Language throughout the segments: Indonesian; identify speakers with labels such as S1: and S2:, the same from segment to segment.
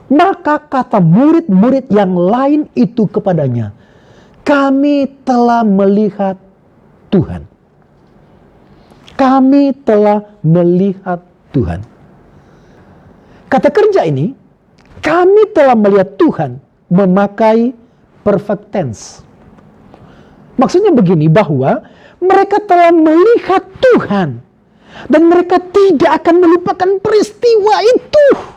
S1: Maka kata murid-murid yang lain itu kepadanya, kami telah melihat Tuhan. Kami telah melihat Tuhan. Kata kerja ini, kami telah melihat Tuhan, memakai perfect tense. Maksudnya begini, bahwa mereka telah melihat Tuhan. Dan mereka tidak akan melupakan peristiwa itu.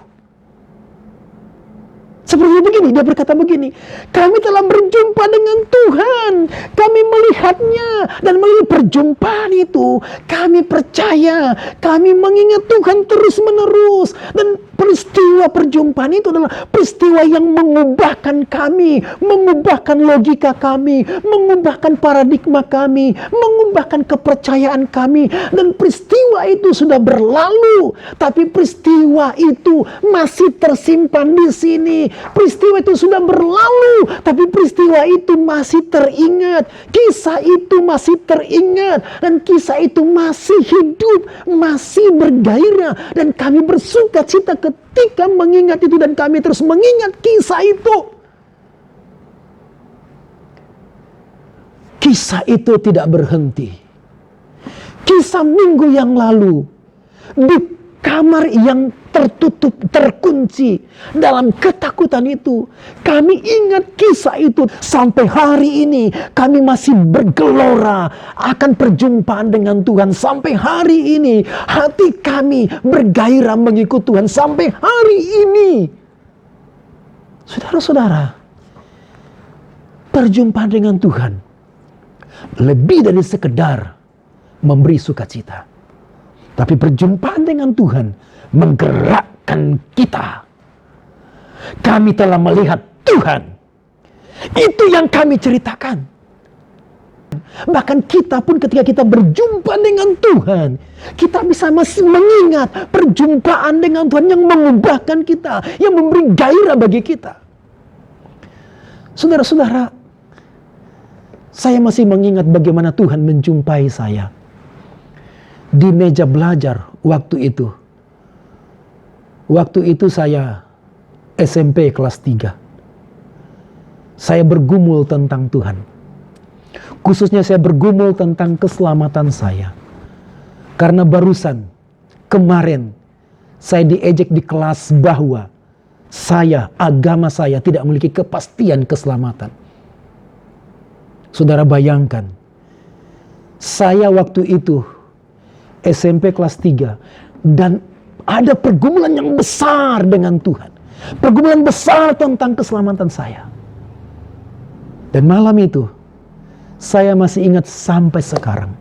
S1: Seperti begini, dia berkata begini, kami telah berjumpa dengan Tuhan, kami melihatnya, dan melalui perjumpaan itu, kami percaya, kami mengingat Tuhan terus menerus, dan peristiwa perjumpaan itu adalah peristiwa yang mengubahkan kami, mengubahkan logika kami, mengubahkan paradigma kami, mengubahkan kepercayaan kami, dan peristiwa itu sudah berlalu, tapi peristiwa itu masih tersimpan di sini. Peristiwa itu sudah berlalu, tapi peristiwa itu masih teringat. Kisah itu masih teringat, dan kisah itu masih hidup, masih bergairah, dan kami bersuka cita ketika mengingat itu, dan kami terus mengingat kisah itu. Kisah itu tidak berhenti. Kisah minggu yang lalu di kamar yang tertutup, terkunci dalam ketakutan itu, kami ingat kisah itu. Sampai hari ini kami masih bergelora akan perjumpaan dengan Tuhan. Sampai hari ini hati kami bergairah mengikut Tuhan. Sampai hari ini, saudara-saudara, perjumpaan dengan Tuhan lebih dari sekedar memberi sukacita. Tapi perjumpaan dengan Tuhan menggerakkan kita. Kami telah melihat Tuhan. Itu yang kami ceritakan. Bahkan kita pun ketika kita berjumpa dengan Tuhan, kita bisa masih mengingat perjumpaan dengan Tuhan yang mengubahkan kita, yang memberi gairah bagi kita. Saudara-saudara, saya masih mengingat bagaimana Tuhan menjumpai saya di meja belajar waktu itu. Waktu itu saya SMP kelas 3. Saya bergumul tentang Tuhan. Khususnya saya bergumul tentang keselamatan saya. Karena barusan kemarin saya diejek di kelas bahwa agama saya tidak memiliki kepastian keselamatan. Saudara bayangkan, saya waktu itu SMP kelas 3 dan ada pergumulan yang besar dengan Tuhan. Pergumulan besar tentang keselamatan saya. Dan malam itu saya masih ingat sampai sekarang.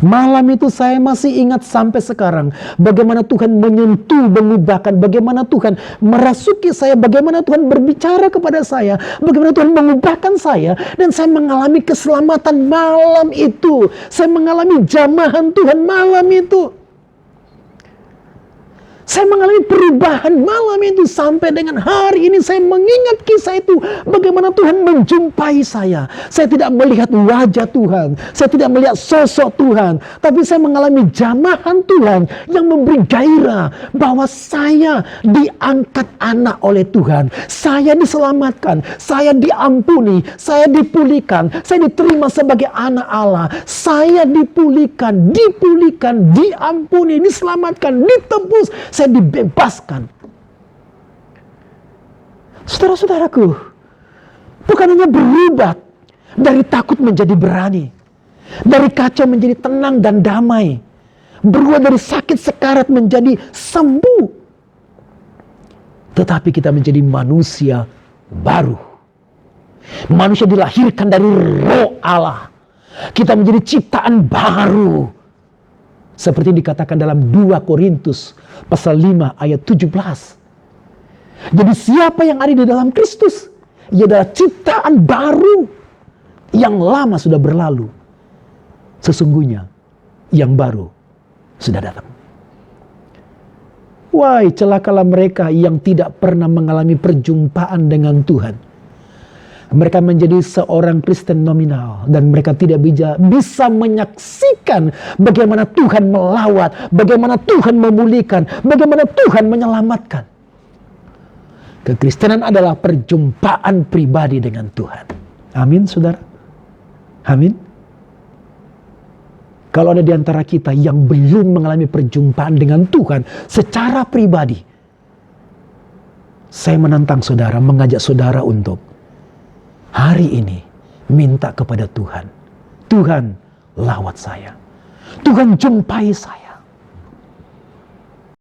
S1: Malam itu saya masih ingat sampai sekarang bagaimana Tuhan menyentuh, mengubahkan, bagaimana Tuhan merasuki saya, bagaimana Tuhan berbicara kepada saya, bagaimana Tuhan mengubahkan saya, dan saya mengalami keselamatan malam itu. Saya mengalami jamahan Tuhan malam itu. Saya mengalami perubahan malam itu. Sampai dengan hari ini saya mengingat kisah itu. Bagaimana Tuhan menjumpai saya. Saya tidak melihat wajah Tuhan. Saya tidak melihat sosok Tuhan. Tapi saya mengalami jamahan Tuhan yang memberi gairah. Bahwa saya diangkat anak oleh Tuhan. Saya diselamatkan. Saya diampuni. Saya dipulihkan. Saya diterima sebagai anak Allah. Saya dipulihkan. Diampuni. Diselamatkan. Ditebus. Saya dibebaskan. Saudara-saudaraku, bukan hanya berubah dari takut menjadi berani, dari kacau menjadi tenang dan damai, berubah dari sakit sekarat menjadi sembuh, tetapi kita menjadi manusia baru. Manusia dilahirkan dari Roh Allah. Kita menjadi ciptaan baru. Seperti dikatakan dalam 2 Korintus pasal 5 ayat 17. Jadi siapa yang ada di dalam Kristus, ia adalah ciptaan baru. Yang lama sudah berlalu. Sesungguhnya yang baru sudah datang. Wahai celakalah mereka yang tidak pernah mengalami perjumpaan dengan Tuhan. Mereka menjadi seorang Kristen nominal. Dan mereka tidak bisa menyaksikan bagaimana Tuhan melawat. Bagaimana Tuhan memulihkan. Bagaimana Tuhan menyelamatkan. Kekristenan adalah perjumpaan pribadi dengan Tuhan. Amin, saudara. Amin. Kalau ada di antara kita yang belum mengalami perjumpaan dengan Tuhan secara pribadi, saya menantang saudara, mengajak saudara untuk hari ini minta kepada Tuhan. Tuhan, lawat saya. Tuhan, jumpai saya.